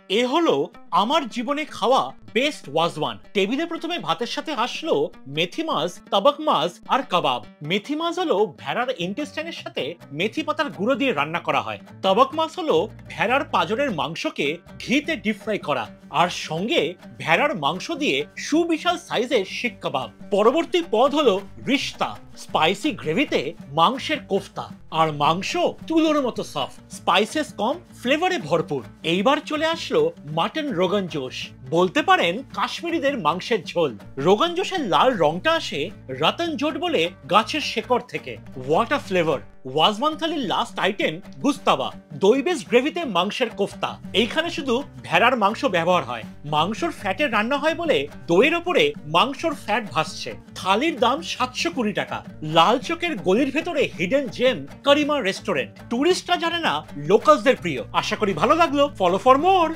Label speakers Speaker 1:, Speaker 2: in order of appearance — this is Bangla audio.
Speaker 1: এ হলো আমার জীবনে খাওয়া বেস্ট ওয়াজওয়ান। টেবিলে প্রথমে ভাতের সাথে আসলো মেথি মাছ, তাবাক মাছ আর কাবাব। মেথি মাছ হলো ভেড়ার ইন্টেস্টাইনের সাথে মেথি পাতার গুঁড়ো দিয়ে রান্না করা হয়। তাবাক মাছ হলো ভেড়ার পাঁজরের মাংসকে ঘিতে ডিপ ফ্রাই করা, আর সঙ্গে ভেড়ার মাংস দিয়ে সুবিশাল সাইজের শিক কাবাব। পরবর্তী পদ হলো রিশতা, স্পাইসি গ্রেভিতে মাংসের কোফতা, আর মাংস তুলোর মতো সফট, স্পাইসেস কম, ফ্লেভারে ভরপুর। এইবার চলে আসলো মাটন রোগান জোশ, বলতে পারেন কাশ্মীরিদের মাংসের ঝোল। রোগান জোশের লাল রংটা আসে রতন জোট বলে গাছের শেকড় থেকে। What a flavour! ওয়াজওয়ান থালির লাস্ট আইটেম গুস্তাবা, দই বেস গ্রেভিতে মাংসের কোফতা। এইখানে শুধু ভেড়ার মাংস ব্যবহার হয়, মাংসর ফ্যাটে রান্না হয় বলে দইয়ের ওপরে মাংসর ফ্যাট ভাসছে। থালির দাম 720 টাকা। লাল চকের গলির ভেতরে হিডেন জেম করিমা রেস্টুরেন্ট। টুরিস্টরা জানে না, লোকালসদের প্রিয়। আশা করি ভালো লাগলো। Follow for more.